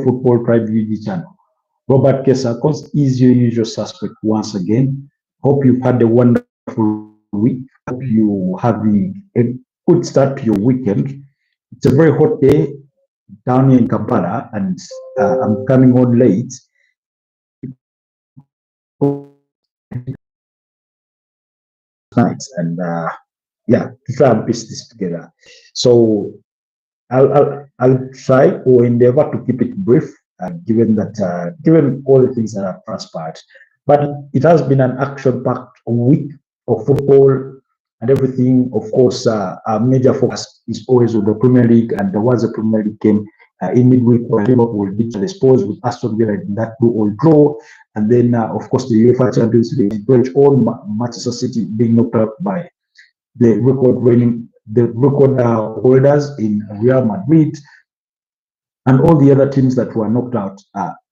Football Tribe UG channel. Robert Kesakos is your usual suspect once again. Hope you've had a wonderful week. Hope you having a good start to your weekend. It's a very hot day down here in Kampala, and I'm coming on late. Nights and yeah, to try and piece this together. So I'll try or endeavor to keep it brief, given that given all the things that have transpired. But it has been an action-packed week of football and everything. Of course, our major focus is always on the Premier League, and there was a Premier League game in midweek where Liverpool beat the Spurs with Aston Villa in that 2-2 draw. And then, of course, the UEFA Champions League, which all Manchester City being knocked out by the record holders in Real Madrid, and all the other teams that were knocked out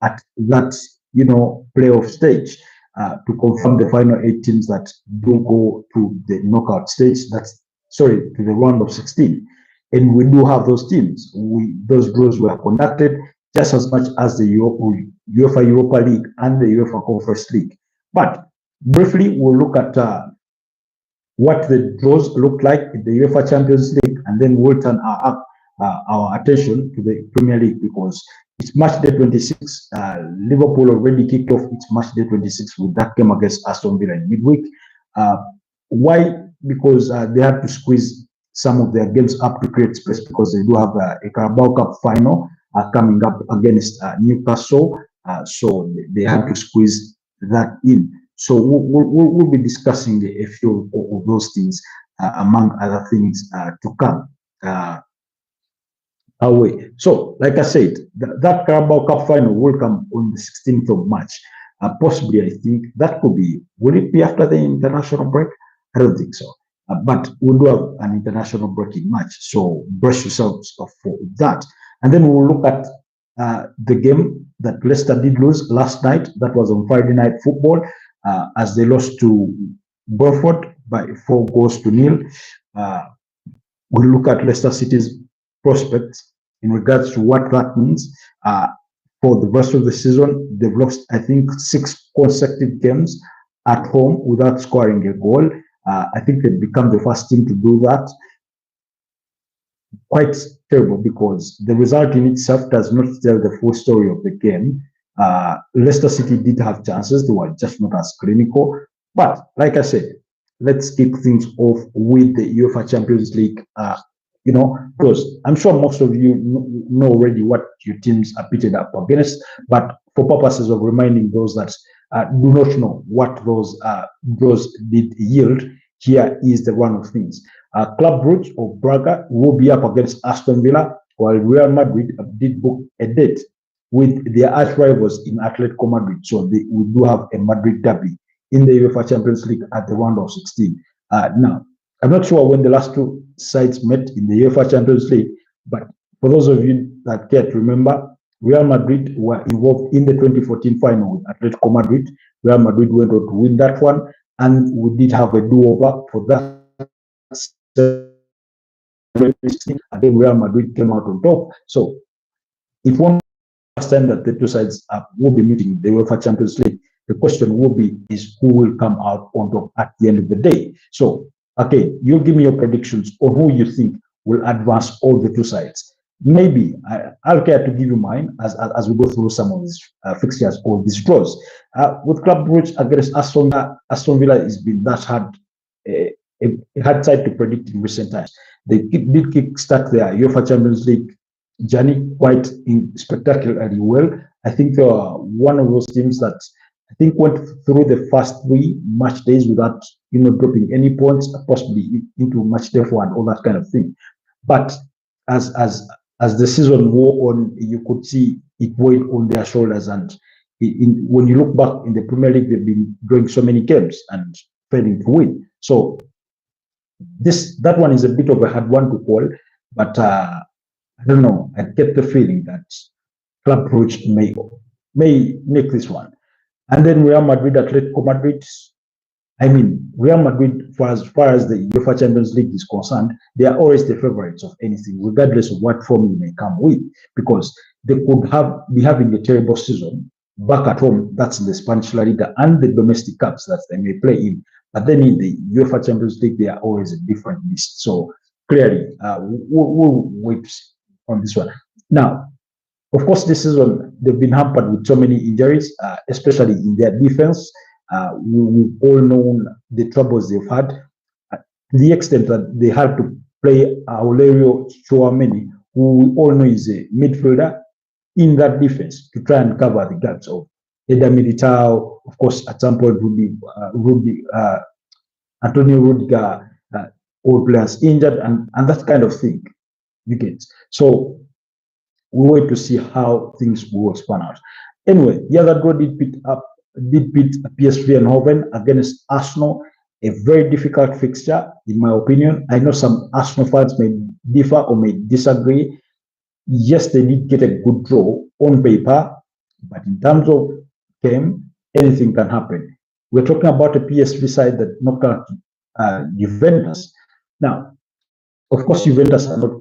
at that playoff stage to confirm the final 8 teams that do go to the knockout stage. To the round of 16. And we do have those teams. Those draws were conducted just as much as the UEFA Europa League and the UEFA Conference League. But briefly, we'll look at what the draws look like in the UEFA Champions League, and then we'll turn our attention to the Premier League, because it's match day 26. Liverpool already kicked off its match day 26 with that game against Aston Villa in midweek. Why? Because they had to squeeze some of their games up to create space, because they do have a Carabao Cup final coming up against Newcastle, so they had to squeeze that in. So we'll be discussing a few of those things, among other things to come our way. So, like I said, that Carabao Cup final will come on the 16th of March. Possibly, I think that could be. Will it be after the international break? I don't think so. But we'll do have an international break in March, so brush yourselves off for that. And then we'll look at the game that Leicester did lose last night. That was on Friday Night Football, as they lost to Brentford by 4-0. We'll look at Leicester City's prospects in regards to what that means for the rest of the season. They've lost, I think, 6 consecutive games at home without scoring a goal. I think they've become the first team to do that. Quite terrible, because the result in itself does not tell the full story of the game. Leicester City did have chances, they were just not as clinical. But like I said, let's kick things off with the UEFA Champions League. Because I'm sure most of you know already what your teams are pitted up against, but for purposes of reminding those that do not know what those draws did yield, here is the run of things. Club Brugge of Braga will be up against Aston Villa, while Real Madrid did book a date with their arch rivals in Atletico Madrid. So we do have a Madrid derby in the UEFA Champions League at the round of 16. Now, I'm not sure when the last 2 sides met in the UEFA Champions League, but for those of you that care to remember, Real Madrid were involved in the 2014 final with Atletico Madrid. Real Madrid went on to win that one, and we did have a do-over for that. And then Real Madrid came out on top. So if one last time that the 2 sides will be meeting the UEFA Champions League, the question will be is who will come out on top at the end of the day. So, okay, you'll give me your predictions on who you think will advance all the 2 sides. Maybe I'll care to give you mine as we go through some of these fixtures or these draws. With Club Brugge against Aston Villa has been that hard, a hard side to predict in recent times. They did kick-start their UEFA Champions League journey quite spectacularly well. I think they are one of those teams that I think went through the first 3 match days without dropping any points, possibly into match day 4 and all that kind of thing. But as the season wore on, you could see it weighed on their shoulders. And when you look back in the Premier League, they've been drawing so many games and failing to win. So that one is a bit of a hard one to call, but I don't know. I get the feeling that Club Brugge may make this one. And then Real Madrid, Atletico Madrid. I mean, Real Madrid, for as far as the UEFA Champions League is concerned, they are always the favorites of anything, regardless of what form you may come with. Because they could be having a terrible season back at home. That's in the Spanish La Liga and the domestic cups that they may play in. But then in the UEFA Champions League, they are always a different beast. So clearly, we'll wait on this one. Now, of course, this season they've been hampered with so many injuries, especially in their defense. We've all known the troubles they've had, to the extent that they had to play Aurelio Tchouameni, who we all know is a midfielder, in that defense to try and cover the gaps of Eder Militao. Of course, at some point Antonio Rudiger, all players injured, and that kind of thing. You get. So we wait to see how things will span out. Anyway, the other draw did beat PSV Eindhoven against Arsenal. A very difficult fixture, in my opinion. I know some Arsenal fans may differ or may disagree. Yes, they did get a good draw on paper, but in terms of game, anything can happen. We're talking about a PSV side that knocked out Juventus. Now, of course, Juventus are not.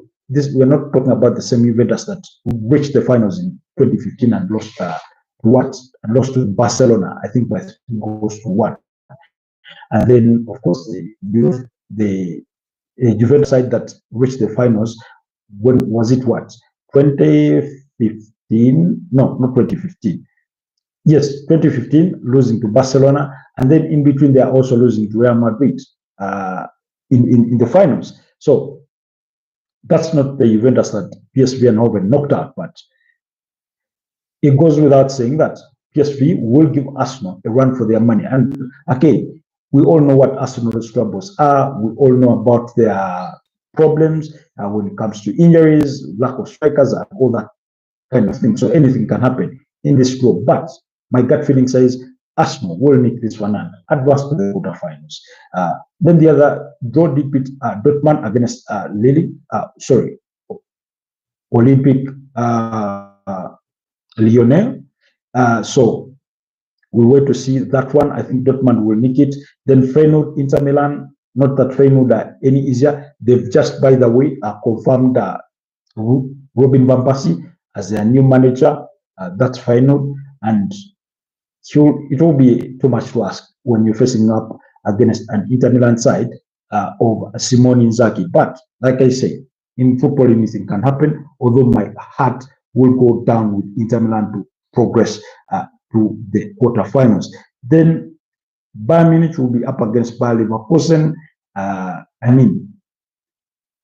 We're not talking about the same Juventus that reached the finals in 2015 and lost to Barcelona, I think by 3 goals to 1. And then, of course, the Juventus side that reached the finals, when was it? 2015? No, not 2015. Yes, 2015, losing to Barcelona, and then in between they are also losing to Real Madrid in the finals. So that's not the Juventus that PSV Eindhoven knocked out, but it goes without saying that PSV will give Arsenal a run for their money. And again, we all know what Arsenal's troubles are. We all know about their problems when it comes to injuries, lack of strikers, and all that kind of thing. So anything can happen in this draw. But my gut feeling says Arsenal will make this one and advance to the quarterfinals. Then the other draw did beat Dortmund against Olympic Lyonnais. So we wait to see that one. I think Dortmund will nick it. Then Feyenoord, Inter Milan. Not that Feyenoord are any easier. They've just, by the way, confirmed Robin van Persie as their new manager. That's Feyenoord, and it will be too much to ask when you're facing up against an Inter Milan side of Simone Inzaghi. But like I say, in football, anything can happen. Although my heart will go down with Inter Milan to progress to the quarterfinals. Then Bayern Munich will be up against Bayer Leverkusen. The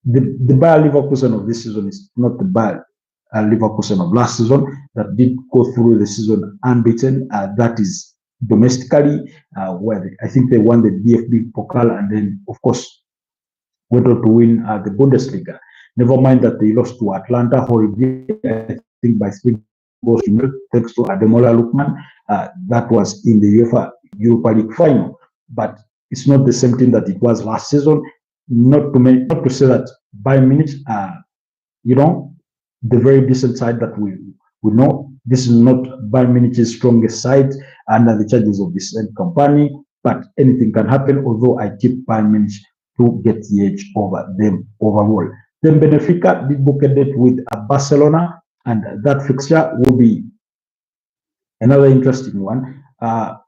Bayer Leverkusen of this season is not the Bayer Leverkusen of last season that did go through the season unbeaten. That is domestically, where I think they won the DFB Pokal and then, of course, went on to win the Bundesliga. Never mind that they lost to Atlanta horribly, I think by 3 goals to 0, thanks to Ademola Lookman. That was in the UEFA Europa League final, but it's not the same thing that it was last season. Not to say that Bayern Munich, the very decent side that we know. This is not Bayern Munich's strongest side under the charges of this company, but anything can happen. Although I keep Bayern Munich to get the edge over them overall. Then Benfica did book a date with Barcelona, and that fixture will be another interesting one. But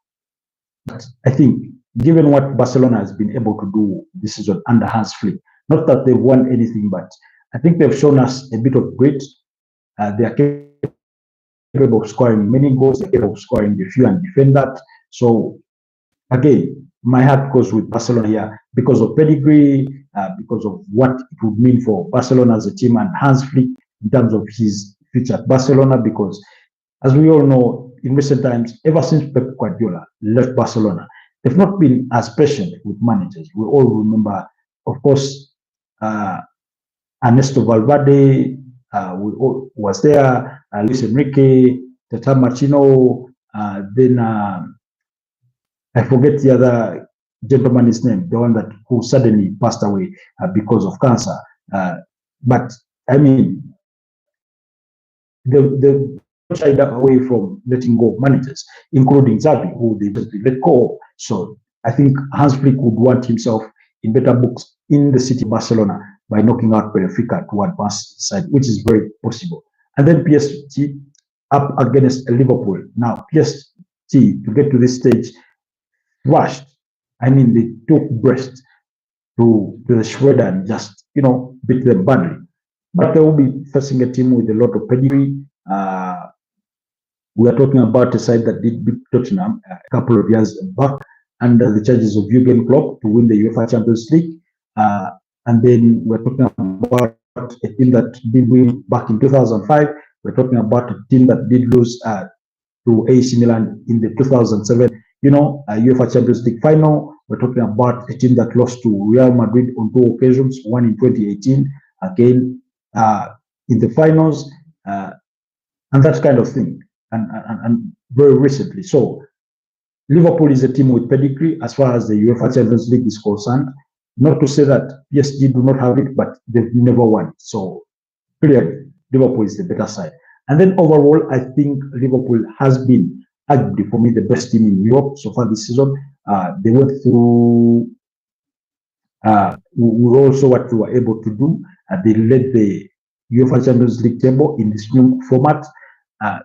I think, given what Barcelona has been able to do this season under Hans Flick, not that they've won anything, but I think they've shown us a bit of grit. They are capable of scoring many goals, they're capable of scoring a few and defend that. So, again, my heart goes with Barcelona here because of pedigree, because of what it would mean for Barcelona as a team and Hans Flick in terms of his future at Barcelona. Because, as we all know, in recent times, ever since Pep Guardiola left Barcelona, they've not been as patient with managers. We all remember, of course, Ernesto Valverde was there, Luis Enrique, Tata Martino, then I forget the other gentleman's name, the one who suddenly passed away because of cancer. But I mean, the shied away from letting go of managers, including Xavi, who they just let go. So I think Hans Flick would want himself in better books in the city of Barcelona by knocking out Benfica to advance side, which is very possible. And then PSG up against Liverpool. Now, PSG, to get to this stage, rushed. I mean, they took Brest to the shredder and just, beat them badly. But they will be facing a team with a lot of pedigree. We are talking about a side that did beat Tottenham a couple of years back under the charges of Jurgen Klopp to win the UEFA Champions League. And then we're talking about a team that did win back in 2005. We're talking about a team that did lose to AC Milan in the 2007, UEFA Champions League final. We're talking about a team that lost to Real Madrid on 2 occasions, one in 2018, again in the finals, and that kind of thing, and very recently. So Liverpool is a team with pedigree as far as the UEFA Champions League is concerned. Not to say that PSG do not have it, but they've never won. So clearly, Liverpool is the better side. And then overall, I think Liverpool has been, arguably for me, the best team in Europe so far this season. They went through also what they were able to do. They led the UEFA Champions League table in this new format.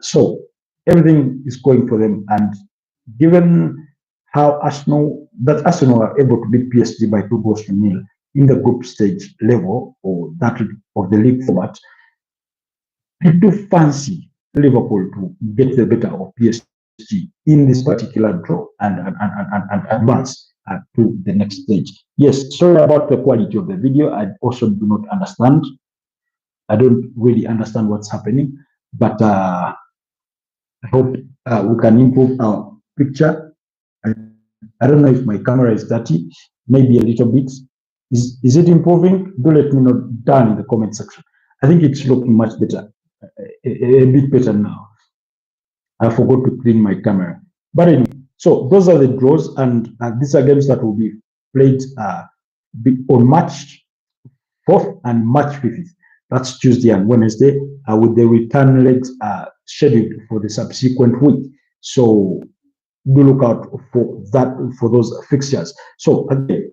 So everything is going for them. And given how Arsenal are able to beat PSG by 2-0 in the group stage level, or that of the league format, I do fancy Liverpool to get the better of PSG in this particular draw and advance to the next stage. Yes, sorry about the quality of the video. I also do not understand. I don't really understand what's happening, but I hope we can improve our picture. I don't know if my camera is dirty, maybe a little bit. Is it improving? Do let me know down in the comment section. I think it's looking much better, a bit better now. I forgot to clean my camera. But anyway, so those are the draws, and these are games that will be played on March 4th and March 5th. That's Tuesday and Wednesday, with the return legs scheduled for the subsequent week. So do look out for that, for those fixtures. So again,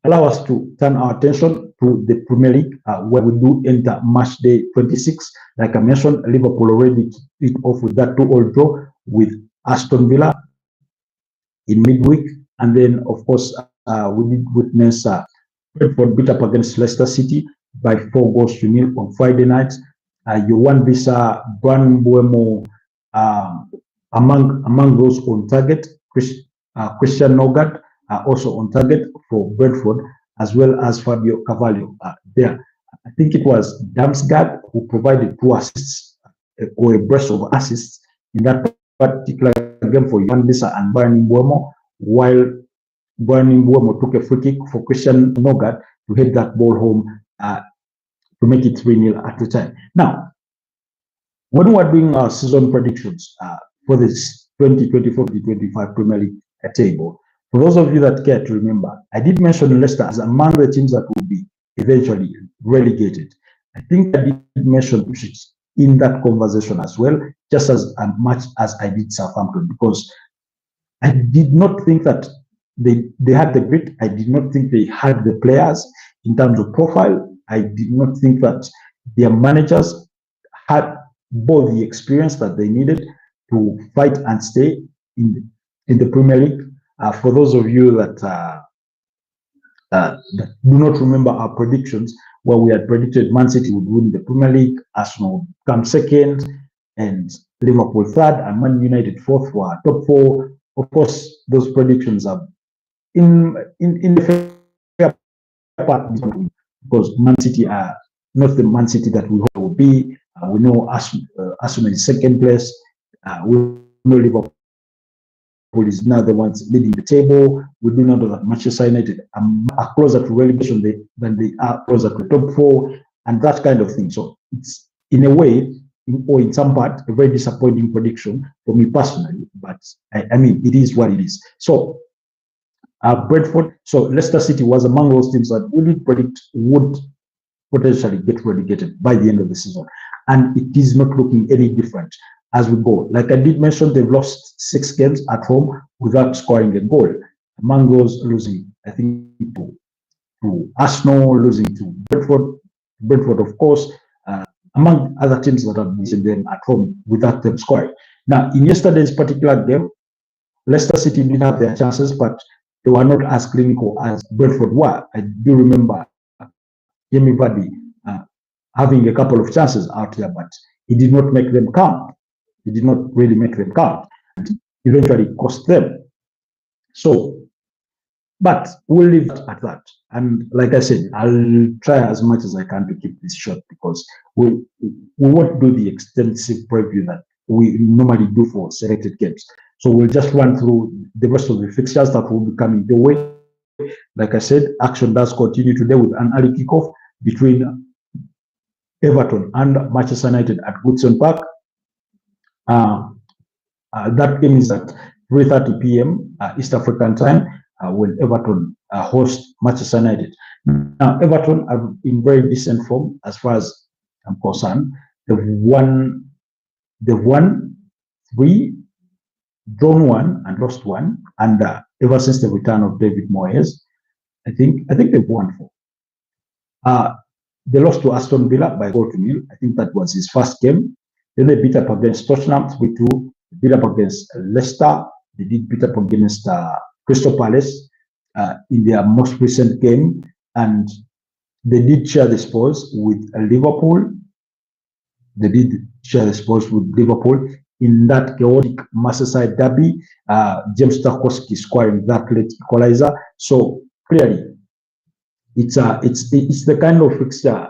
allow us to turn our attention to the Premier League, where we do enter match day 26. Like I mentioned, Liverpool already kicked it off with that 2-2 draw with Aston Villa in midweek. And then, of course, we did witness Brentford beat up against Leicester City by 4-0 on Friday night. Yohan Wissa, Bryan Mbeumo, among those on target, Christian Nogard also on target for Brentford, as well as Fabio Carvalho there. I think it was Damsgaard who provided 2 assists or a burst of assists in that particular game for Yohan Wissa and Bryan Mbeumo, while Bryan Mbeumo took a free kick for Christian Nogard to hit that ball home to make it 3-0 at the time. Now, when we are doing our season predictions for this 2024-2025 Premier League table, for those of you that care to remember, I did mention Leicester as among the teams that will be eventually relegated. I think I did mention Ipswich in that conversation as well, just as much as I did Southampton, because I did not think that they had the grit. I did not think they had the players in terms of profile. I did not think that their managers had both the experience that they needed to fight and stay in the Premier League. For those of you that do not remember our predictions, where we had predicted Man City would win the Premier League, Arsenal come second, and Liverpool third, and Man United fourth for our top 4. Of course, those predictions are in the fair part, because Man City are not the Man City that we hope will be. We know Arsenal is second place. We know Liverpool is now the ones leading the table. We do know that Manchester United are closer to relegation than they are closer to the top 4, and that kind of thing. So it's, in a way, or in some part, a very disappointing prediction for me personally. But I mean, it is what it is. So Brentford, so Leicester City was among those teams that we did predict would potentially get relegated by the end of the season, and it is not looking any different as we go. Like I did mention, they've lost 6 games at home without scoring a goal. Among those, losing, I think, to Arsenal, losing to Brentford, of course, among other teams that have beaten them at home without them scoring. Now, in yesterday's particular game, Leicester City did have their chances, but they were not as clinical as Brentford were. I do remember Jamie Vardy having a couple of chances out there, but he did not make them count. He did not really make them count, and eventually cost them. So, but we'll leave it at that. And like I said, I'll try as much as I can to keep this short because we won't do the extensive preview that we normally do for selected games. So we'll just run through the rest of the fixtures that will be coming your way. Like I said, action does continue today with an early kickoff between Everton and Manchester United at Goodson Park. That game is at 3:30 p.m. East African time when Everton host Manchester United. Now, Everton are in very decent form as far as I'm concerned. They've won 3, drawn 1, and lost 1. And ever since the return of David Moyes, I think they've won 4. They lost to Aston Villa by 4-0. I think that was his first game. Then they beat up against Tottenham 3-2. Beat up against Leicester. They did beat up against Crystal Palace in their most recent game, and they did share the spoils with Liverpool. They did share the spoils with Liverpool in that chaotic Merseyside derby. James Tarkowski scoring that late equalizer. So clearly, it's the kind of fixture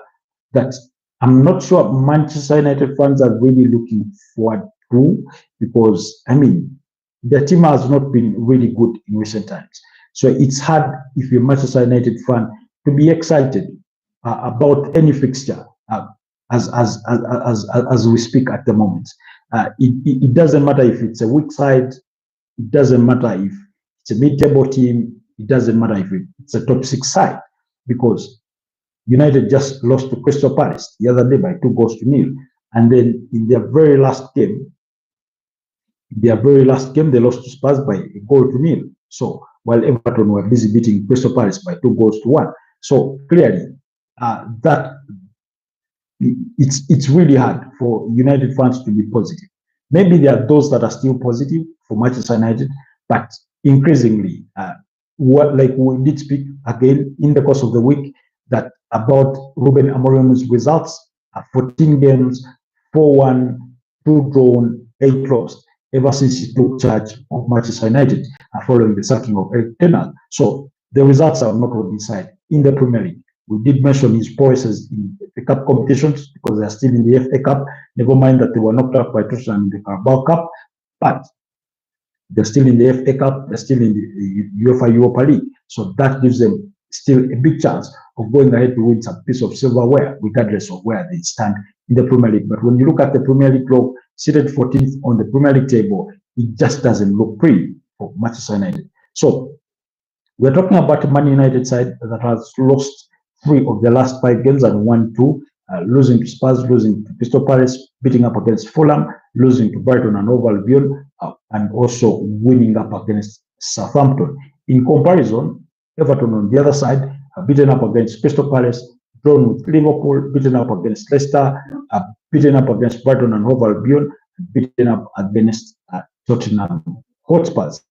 that I'm not sure Manchester United fans are really looking forward to, because I mean their team has not been really good in recent times. So it's hard if you're a Manchester United fan to be excited about any fixture as we speak at the moment. It doesn't matter if it's a weak side. It doesn't matter if it's a mid-table team. It doesn't matter if it's a top 6 side, because United just lost to Crystal Palace the other day by 2-0, and then in their very last game, they lost to Spurs by 1-0. So while Everton were busy beating Crystal Palace by 2-1. So clearly, that it's really hard for United fans to be positive. Maybe there are those that are still positive for Manchester United, but increasingly, like we did speak again in the course of the week, that about Ruben Amorim's results: 14 games, 4-1, 2 drawn, 8 lost, ever since he took charge of Manchester United following the sacking of Eric Ten Hag. So the results are not on his side in the Premier League. We did mention his poises in the cup competitions because they are still in the FA Cup. Never mind that they were knocked out by Tottenham in the Carabao Cup, but they're still in the FA Cup. They're still in the UEFA Europa League. So that gives them still a big chance of going ahead to win some piece of silverware, regardless of where they stand in the Premier League. But when you look at the Premier League club seated 14th on the Premier League table, it just doesn't look pretty for Manchester United. So we're talking about a Man United side that has lost 3 of the last 5 games and won 2, losing to Spurs, losing to Crystal Palace, beating up against Fulham, losing to Brighton and Hove Albion, and also winning up against Southampton. In comparison, Everton on the other side have beaten up against Crystal Palace, drawn with Liverpool, beaten up against Leicester, beaten up against Brighton and Hove Albion, beaten up against Tottenham Hotspurs.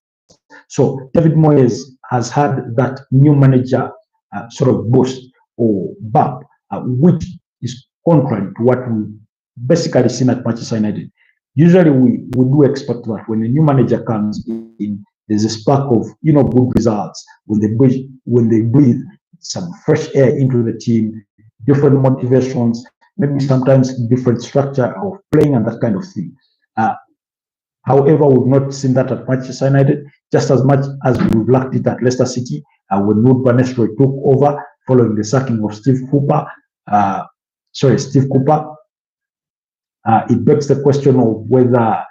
So David Moyes has had that new manager sort of boost or bump, which is contrary to what we basically seen at Manchester United. Usually we do expect that when a new manager comes in, there's a spark of good results when they breathe some fresh air into the team, different motivations, maybe sometimes different structure of playing and that kind of thing. However, we've not seen that at Manchester United, just as much as we've lacked it at Leicester City when Ruud van Nistelrooy took over following the sacking of Steve Cooper. It begs the question of whether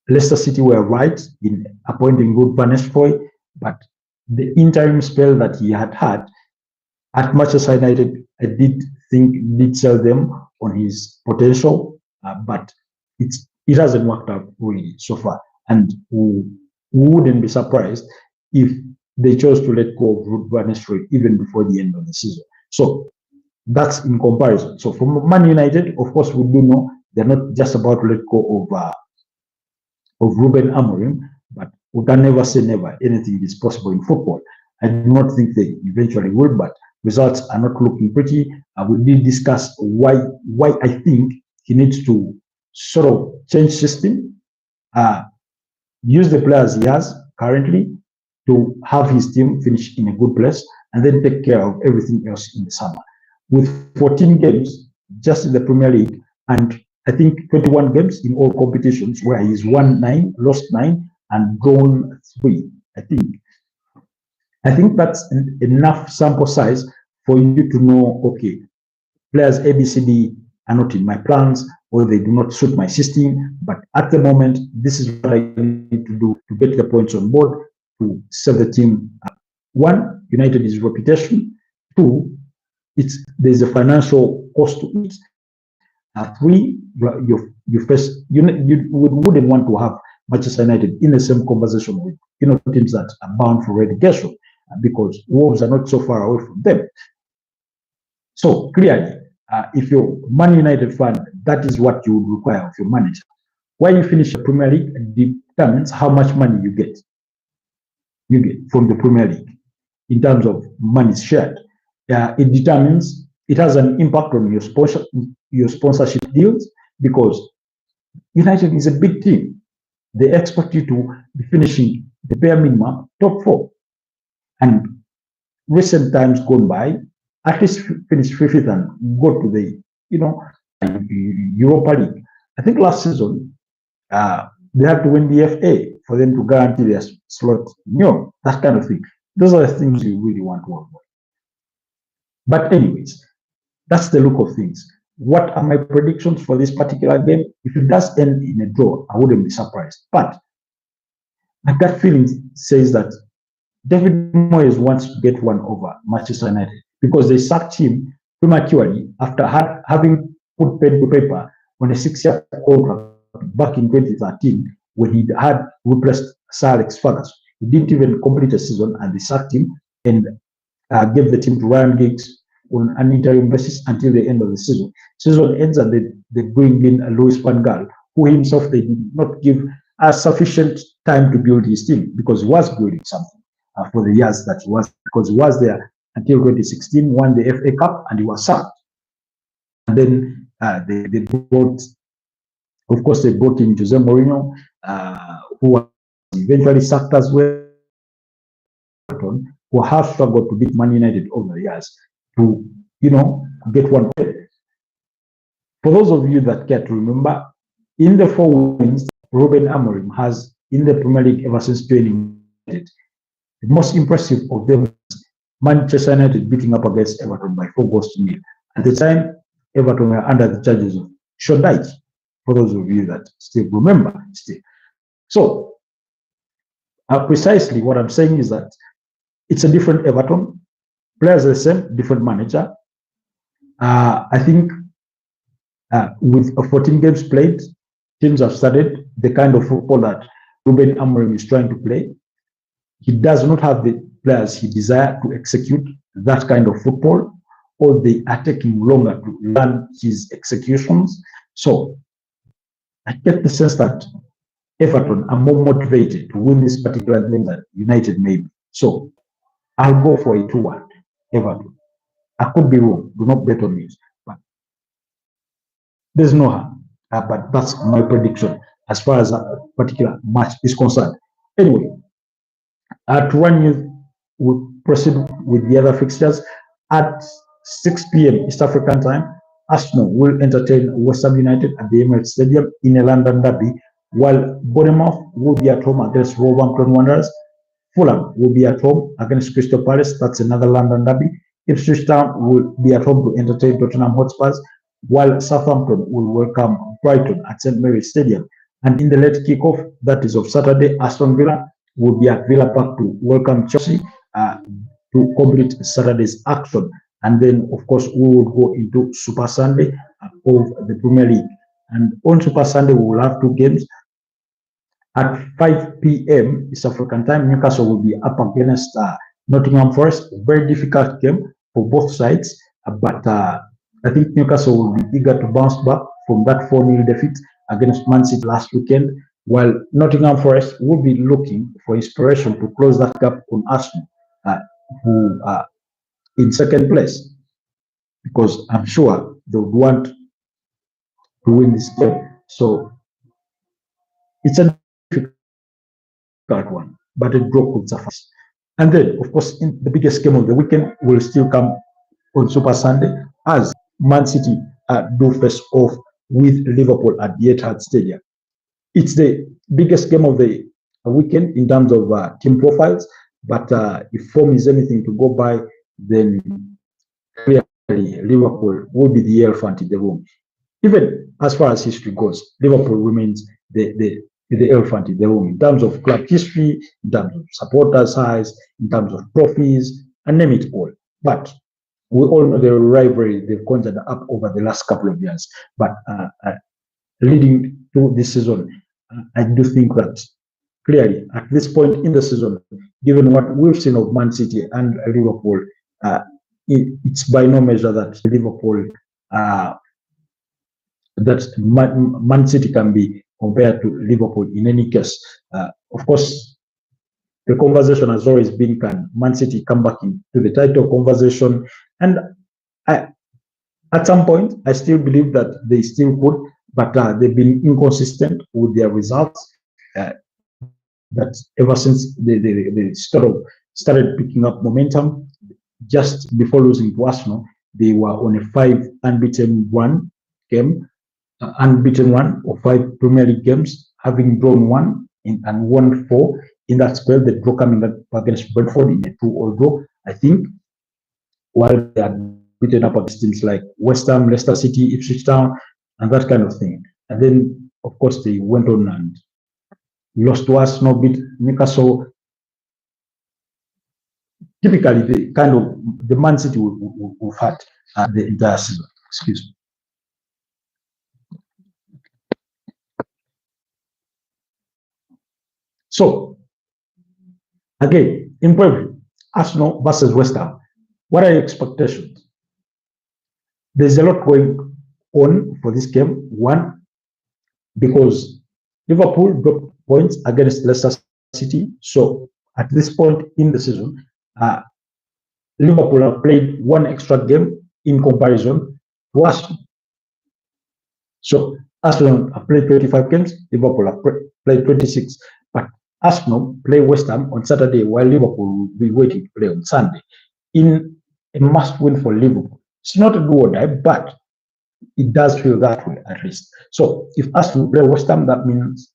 Leicester City were right in appointing Ruud van Nistelrooy, but the interim spell that he had at Manchester United, I did think did sell them on his potential, but it hasn't worked out really so far, and we wouldn't be surprised if they chose to let go of Ruud van Nistelrooy even before the end of the season. So That's in comparison. So from Man United, of course, we do know they're not just about to let go of Ruben Amorim, but we can never say never. Anything is possible in football. I do not think they eventually will, but results are not looking pretty. We did discuss why I think he needs to sort of change system, use the players he has currently to have his team finish in a good place, and then take care of everything else in the summer. With 14 games just in the Premier League, and I think 21 games in all competitions where he's won 9, lost 9, and drawn 3. I think that's enough sample size for you to know, okay, players ABCD are not in my plans, or they do not suit my system. But at the moment, this is what I need to do to get the points on board to save the team. One, United is reputation. Two, there's a financial cost to it. Three, you wouldn't want to have Manchester United in the same conversation with teams that are bound for relegation, because Wolves are not so far away from them. So clearly, if you're Man United fan, that is what you would require of your manager. Where you finish the Premier League determines how much money you get from the Premier League in terms of money shared. It has an impact on your sponsorship deals, because United is a big team. They expect you to be finishing the bare minimum top 4. And recent times gone by, at least finish 5th and go to the Europa League. I think last season they had to win the FA for them to guarantee their slot. That kind of thing. Those are the things you really want to avoid. But anyways, that's the look of things. What are my predictions for this particular game? If it does end in a draw, I wouldn't be surprised. But my gut feeling says that David Moyes wants to get one over Manchester United, because they sacked him prematurely after having put pen to paper on a 6-year contract back in 2013, when he had replaced Sir Alex Ferguson. He didn't even complete a season, and they sacked him and gave the team to Ryan Giggs on an interim basis until the end of the season. Season ends and they bring in Louis van Gaal, who himself they did not give sufficient time to build his team, because he was building something for the years that he was, because he was there until 2016, won the FA Cup, and he was sacked. And then they brought, of course, they brought in Jose Mourinho, who was eventually sacked as well, who have struggled to beat Man United over the years to, get one. For those of you that care to remember, in the 4 wins Ruben Amorim has in the Premier League ever since joining it, the most impressive of them is Manchester United beating up against Everton by 4-0. At the time, Everton were under the charges of Sean Dyche, for those of you that still remember. So, precisely what I'm saying is that it's a different Everton. Players are the same, different manager. I think with 14 games played, teams have studied the kind of football that Ruben Amorim is trying to play. He does not have the players he desires to execute that kind of football, or they are taking longer to learn his executions. So I get the sense that Everton are more motivated to win this particular game than United may be. So I'll go for a 2-1 Everton. I could be wrong. Do not bet on me. But there's no harm. But that's my prediction as far as a particular match is concerned. Anyway, to run you, we'll proceed with the other fixtures. At 6 p.m. East African time, Arsenal will entertain West Ham United at the Emirates Stadium in a London derby, while Bournemouth will be at home against Wolverhampton Wanderers. Fulham will be at home against Crystal Palace. That's another London derby. Ipswich Town will be at home to entertain Tottenham Hotspurs, while Southampton will welcome Brighton at St Mary's Stadium. And in the late kickoff, that is of Saturday, Aston Villa will be at Villa Park to welcome Chelsea to complete Saturday's action. And then, of course, we will go into Super Sunday of the Premier League. And on Super Sunday, we will have 2 games. At 5 p.m. East African time, Newcastle will be up against Nottingham Forest. A very difficult game for both sides. But I think Newcastle will be eager to bounce back from that 4-0 defeat against Man City last weekend, while Nottingham Forest will be looking for inspiration to close that gap on Arsenal, who are in second place, because I'm sure they would want to win this game. So it's a difficult one, but a draw could suffice. And then, of course, in the biggest game of the weekend will still come on Super Sunday, as Man City do face off with Liverpool at the Etihad Stadium. It's the biggest game of the weekend in terms of team profiles, but if form is anything to go by, then clearly Liverpool will be the elephant in the room. Even as far as history goes, Liverpool remains the elephant in the room in terms of club history, in terms of supporter size, in terms of trophies, and name it all. But we all know the rivalry they've conjured up over the last couple of years. But leading to this season, I do think that clearly at this point in the season, given what we've seen of Man City and Liverpool, it's by no measure that Liverpool, that Man City can be compared to Liverpool in any case. Of course, the conversation has always been, can Man City come back into the title conversation? And at some point, I still believe that they still could, but they've been inconsistent with their results. That ever since they started picking up momentum, just before losing to Arsenal, they were on a 5 unbeaten run of 5 Premier League games, having drawn 1 and won 4 in that spell. The draw coming up against Brentford in a 2-2 draw, I think, while they had beaten up against teams like West Ham, Leicester City, Ipswich Town, and that kind of thing. And then, of course, they went on and lost to Arsenal, beat Newcastle. Typically, the Man City we've had the entire season. Excuse me. So, again, in preview, Arsenal versus West Ham. What are your expectations? There's a lot going on for this game. One, because Liverpool dropped points against Leicester City. So, at this point in the season, Liverpool have played 1 extra game in comparison to Arsenal. So, Arsenal have played 25 games, Liverpool have played 26. But Arsenal play West Ham on Saturday, while Liverpool will be waiting to play on Sunday, in a must-win for Liverpool. It's not a do or die, but it does feel that way at least. So if Arsenal play West Ham, that means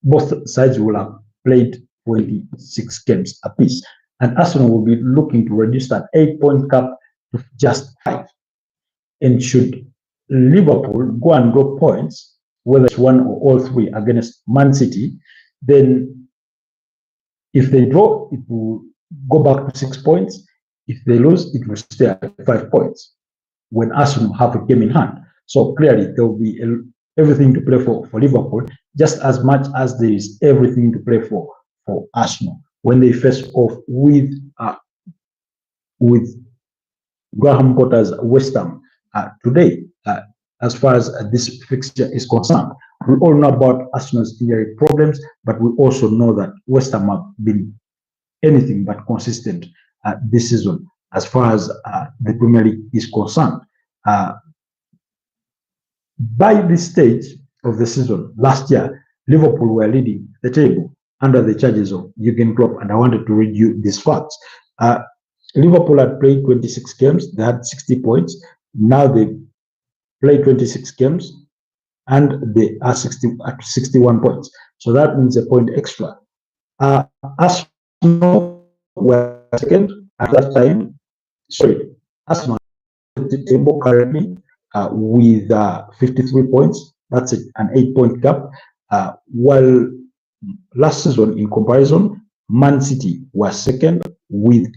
both sides will have played 26 games apiece, and Arsenal will be looking to reduce that 8-point gap to just 5. And should Liverpool go and drop points, whether it's 1 or all 3 against Man City, then if they draw, it will go back to 6 points. If they lose, it will stay at 5 points when Arsenal have a game in hand. So clearly, there will be everything to play for Liverpool, just as much as there is everything to play for Arsenal when they face off with Graham Potter's West Ham today. As far as this fixture is concerned, we all know about Arsenal's injury problems, but we also know that West Ham have been anything but consistent this season as far as the Premier League is concerned. By this stage of the season, last year, Liverpool were leading the table under the charges of Jurgen Klopp, and I wanted to read you these facts. Liverpool had played 26 games, they had 60 points. Now they played 26 games, and they are 61 points. So that means a point extra. Arsenal were second at that time. Sorry, Arsenal the table currently with 53 points. That's an 8-point gap. While last season, in comparison, Man City was second with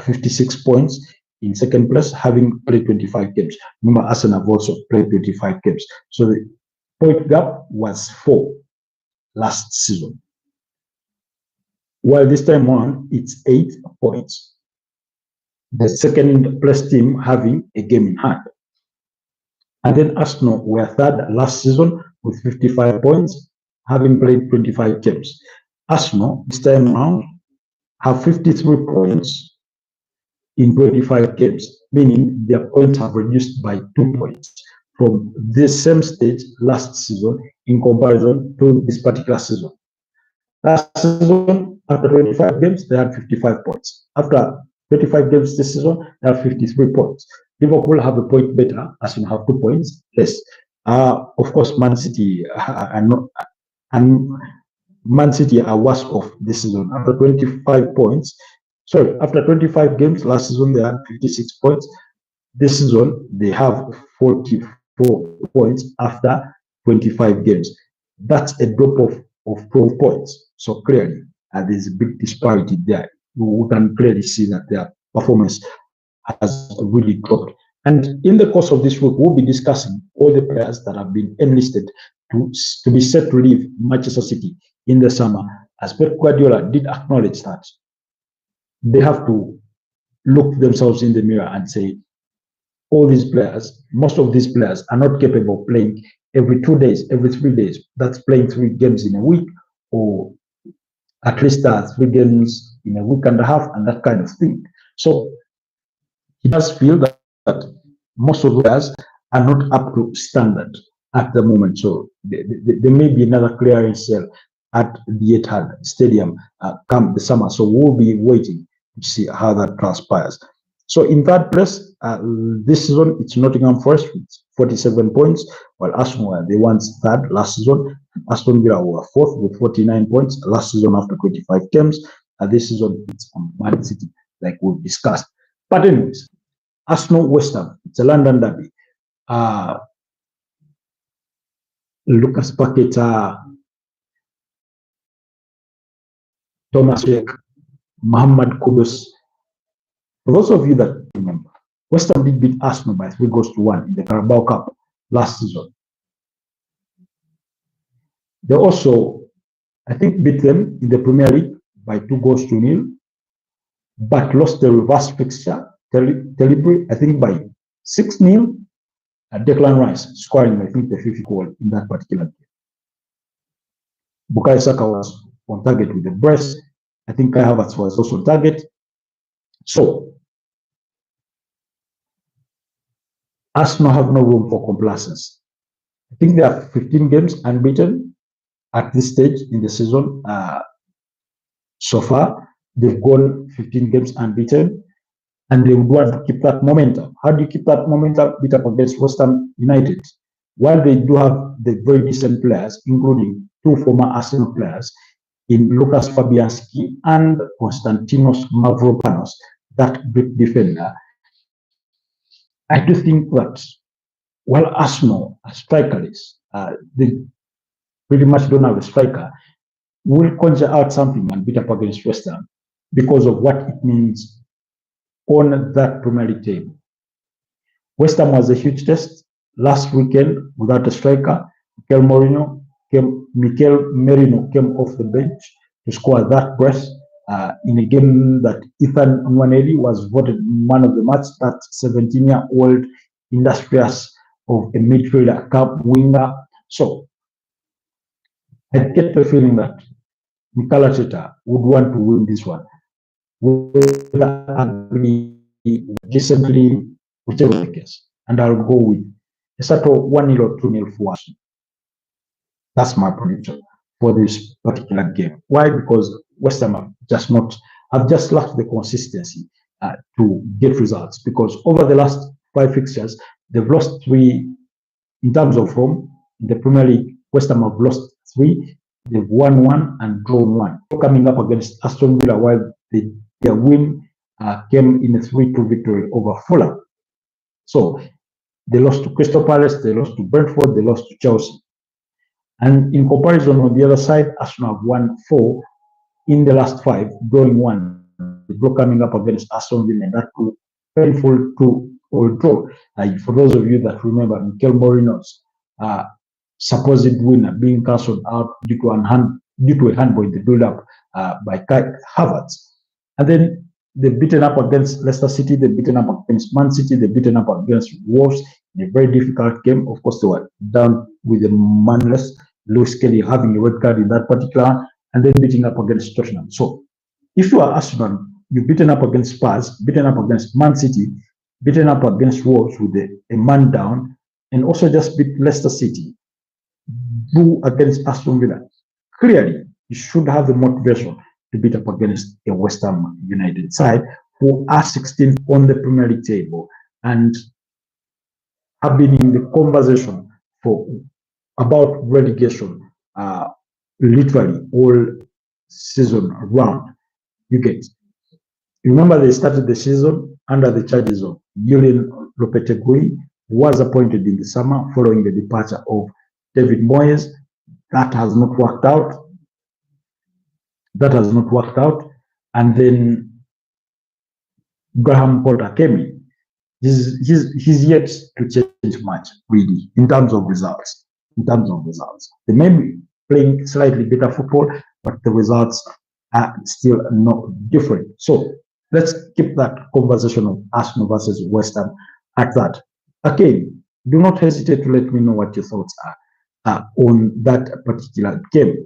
56 points in second place, having played 25 games. Remember, Arsenal have also played 25 games. So the point gap was 4 last season. While this time on, it's 8 points. the second place team having a game in hand. And then Arsenal were third last season with 55 points, having played 25 games. Arsenal this time around have 53 points in 25 games, meaning their points have reduced by 2 points from the same stage last season in comparison to this particular season. Last season, after 25 games, they had 55 points. After 25 games this season, they have 53 points. Liverpool have a point better, as you have 2 points less. Of course, Man City and Man City are worse off this season. After 25 points, after 25 games last season, they had 56 points. This season, they have 44 points after 25 games. That's a drop of 12 points. So clearly, there's a big disparity there. We can clearly see that their performance has really dropped. And in the course of this week, we'll be discussing all the players that have been enlisted to be set to leave Manchester City in the summer, as Pep Guardiola did acknowledge that they have to look themselves in the mirror and say, all these players, most of these players are not capable of playing every 2 days, every 3 days. That's playing 3 games in a week, or at least 3 games in a week and a half, and that kind of thing. So he does feel that most of the players are not up to standard at the moment. So there may be another clearance sale at the Etihad Stadium come the summer. So we'll be waiting to see how that transpires. So in third place, this season, it's Nottingham Forest with 47 points, while Arsenal were the ones third last season. Aston Villa were fourth with 49 points last season after 25 games. This season, it's Man City, like we've discussed. But anyways, Arsenal West Ham, it's a London derby. Lucas Paqueta, Thomas Sheikh, Mohamed Kudus. For those of you that remember, West Ham did beat Arsenal by 3-1 in the Carabao Cup last season. They also, I think, beat them in the Premier League by 2-0, but lost the reverse fixture, Telibri, I think by 6-0. Declan Rice scoring, I think, the 50th goal in that particular game. Bukayo Saka was on target with the brace. I think Kai Havertz was also on target. So, Arsenal have no room for complacency. I think they have 15 games unbeaten at this stage in the season. So far, they've gone 15 games unbeaten, and they would want to keep that momentum. How do you keep that momentum? Beat up against West Ham United. While they do have the very decent players, including 2 former Arsenal players, in Lucas Fabianski and Konstantinos Mavropanos, that great defender, I do think that while Arsenal are strikerless, they pretty much don't have a striker, will conjure out something and beat up against West Ham because of what it means on that Premier League table. West Ham was a huge test last weekend without a striker. Mikel Merino came off the bench to score that brace in a game that Ethan Nwaneri was voted man of the match. That 17-year-old industrious of a midfielder, cup winger. So I get the feeling that Mikel Arteta would want to win this one. Whether agree decently, whichever the case. And I'll go with a sort of 1-0 or 2-0 for us. That's my prediction for this particular game. Why? Because West Ham have just lacked the consistency to get results. Because over the last 5 fixtures, they've lost 3 in terms of home. In the Premier League, West Ham have lost 3. They've won 1 and drawn 1. Coming up against Aston Villa, while their win came in a 3-2 victory over Fulham. So they lost to Crystal Palace, they lost to Brentford, they lost to Chelsea. And in comparison, on the other side, Arsenal have won 4 in the last 5, drawing 1. The draw coming up against Aston Villa, and that was painful to draw. For those of you that remember, Mikel Merino's supposed winner being cancelled out due to a handball in the build-up by Kai Havertz. And then They've beaten up against Leicester City, they've beaten up against Man City, they've beaten up against Wolves in a very difficult game. Of course, they were down with a manless Lewis Kelly having a red card in that particular, and then beating up against Tottenham. So if you are Arsenal, you've beaten up against Spurs, beaten up against Man City, beaten up against Wolves with a man down, and also just beat Leicester City, do against Aston Villa. Clearly, you should have the motivation to beat up against a West Ham United side who are 16th on the Premier League table and have been in the conversation for about relegation literally all season round. You get. Remember, they started the season under the charges of Julian Lopetegui, who was appointed in the summer following the departure of David Moyes. That has not worked out. And then Graham Potter came in. He's yet to change much, really, in terms of results. They may be playing slightly better football, but the results are still not different. So let's keep that conversation of Arsenal versus West Ham at that. Again, do not hesitate to let me know what your thoughts are on that particular game.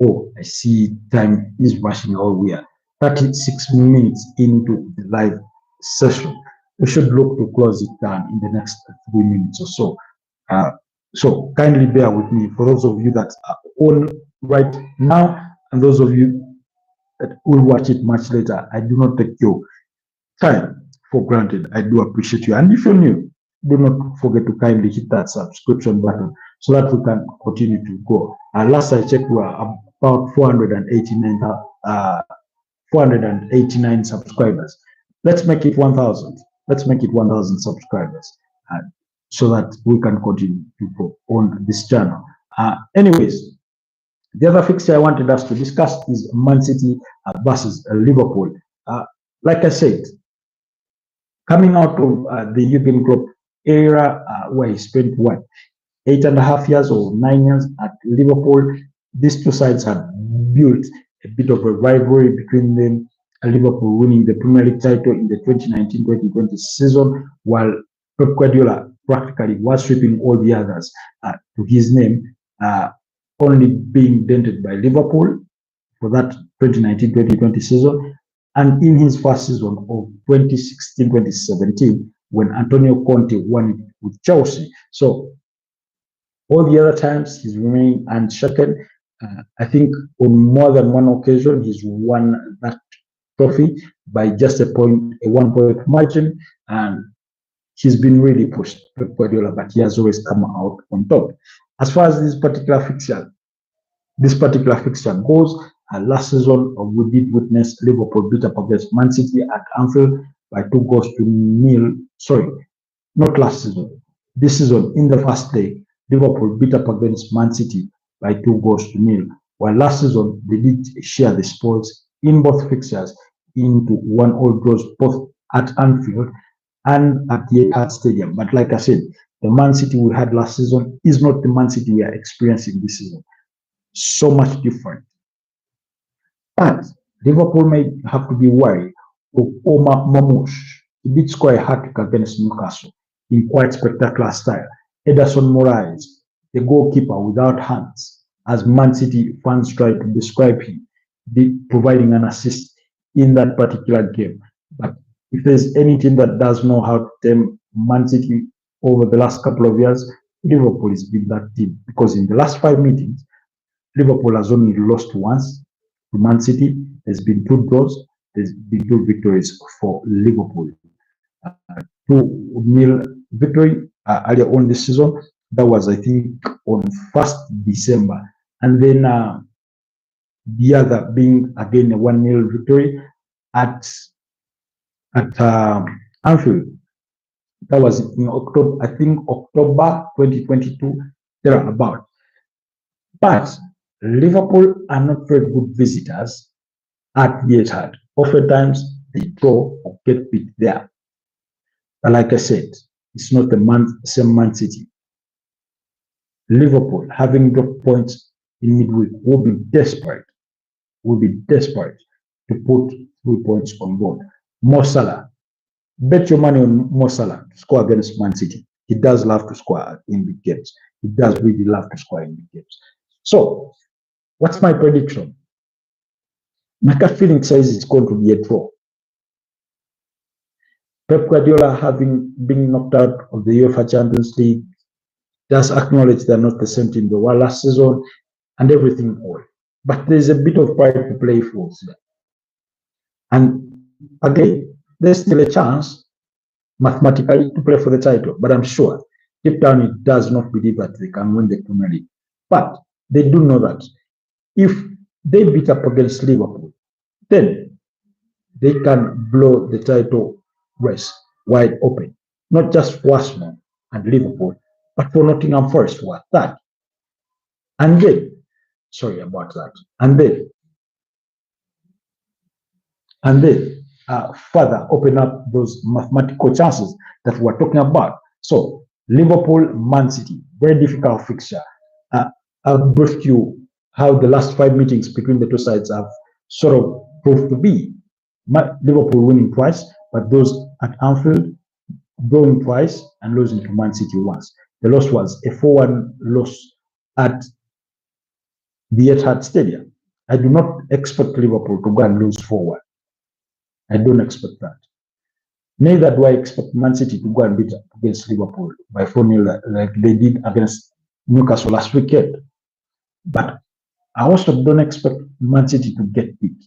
Oh, I see time is rushing out. We are 36 minutes into the live session. We should look to close it down in the next 3 minutes or so. So kindly bear with me for those of you that are on right now and those of you that will watch it much later. I do not take your time for granted. I do appreciate you. And if you're new, do not forget to kindly hit that subscription button so that we can continue to go. Last I checked, we are about 489 subscribers. Let's make it 1,000. Let's make it 1,000 subscribers so that we can continue to go on this channel. Anyways, the other fixture I wanted us to discuss is Man City versus Liverpool. Like I said, coming out of the Jurgen Klopp era, where he spent 8.5 years or 9 years at Liverpool, these two sides have built a bit of a rivalry between them. Liverpool winning the Premier League title in the 2019-2020 season, while Pep Guardiola practically was sweeping all the others to his name, only being dented by Liverpool for that 2019-2020 season, and in his first season of 2016-2017, when Antonio Conte won it with Chelsea. So all the other times he's remained unshaken. I think on more than one occasion he's won that trophy by just a 1 point margin, and he's been really pushed, Pep Guardiola, but he has always come out on top. As far as this particular fixture goes, last season we did witness Liverpool beat up against Man City at Anfield by 2-0. Sorry, not last season. This season, in the first day, Liverpool beat up against Man City by 2-0. While last season they did share the spoils in both fixtures into 1-1 draws, both at Anfield and at the Etihad Stadium. But like I said, the Man City we had last season is not the Man City we are experiencing this season. So much different. But Liverpool may have to be worried of Omar Mamouche. He did score a hat-trick against Newcastle in quite spectacular style. Ederson Moraes, the goalkeeper without hands, as Man City fans try to describe him, providing an assist in that particular game. But if there's any team that does know how to tame Man City over the last couple of years, Liverpool has been that team, because in the last 5 meetings, Liverpool has only lost once to Man City. There's been 2 draws, there's been 2 victories for Liverpool. 2-0 victory earlier on this season. That was, I think, on 1st December. And then the other being again a 1-0 victory at Anfield. That was in October, I think October 2022, thereabout. But Liverpool are not very good visitors at the Etihad. Oftentimes they draw or get beat there. But like I said, it's not the same Man City. Liverpool, having dropped points in midweek, will be desperate to put 3 points on board. Mo Salah. Bet your money on Mo Salah to score against Man City. He does love to score in big games. He does really love to score in big games. So, what's my prediction? My gut feeling says it's going to be a draw. Pep Guardiola, having been knocked out of the UEFA Champions League, does acknowledge they're not the same team they were last season and everything all. But there's a bit of pride to play for there. And again, there's still a chance mathematically to play for the title, but I'm sure deep down it does not believe that they can win the Premier League. But they do know that if they beat up against Liverpool, then they can blow the title race wide open, not just for Arsenal and Liverpool, but for Nottingham Forest, who are third. And then, sorry about that, and then further open up those mathematical chances that we're talking about. So, Liverpool, Man City, very difficult fixture. I've briefed you how the last 5 meetings between the two sides have sort of proved to be. Liverpool winning twice, but those at Anfield drawing twice and losing to Man City once. The loss was a 4-1 loss at the Etihad Stadium. I do not expect Liverpool to go and lose 4-1. I don't expect that. Neither do I expect Man City to go and beat against Liverpool by 4-0 like they did against Newcastle last weekend. But I also don't expect Man City to get beat.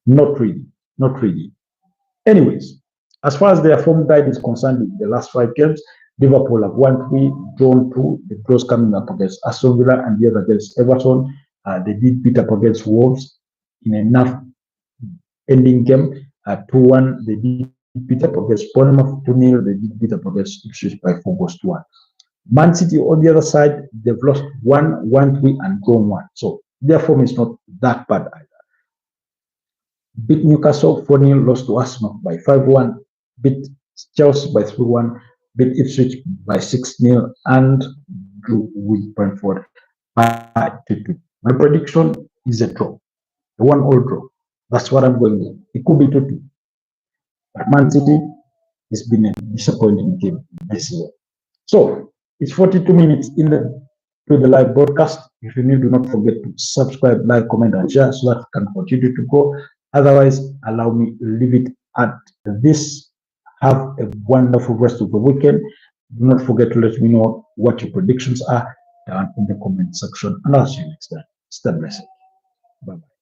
Not really. Not really. Anyways, as far as their form guide is concerned, in the last 5 games, Liverpool have won 3, drawn 2. The draws coming up against Aston Villa and the other against Everton. They did beat up against Wolves in enough ending game. 2-1. They did beat up against Bournemouth 2-0. They did beat up against Ipswich by 4 goals to 1. Man City on the other side, they've lost 1, 1-3 and drawn 1. So their form is not that bad either. Beat Newcastle 4-0, lost to Arsenal by 5-1, beat Chelsea by 3-1, beat Ipswich by 6-0, and drew with Brentford by 2-2. My prediction is a draw, a 1-1 draw. That's what I'm going with. It could be 2-2. But Man City has been a disappointing team this year. So it's 42 minutes in to the live broadcast. If you're new, do not forget to subscribe, like, comment, and share so that we can continue to grow. Otherwise, allow me to leave it at this. Have a wonderful rest of the weekend. Do not forget to let me know what your predictions are down in the comment section. And I'll see you next time. Stay blessed. Bye-bye.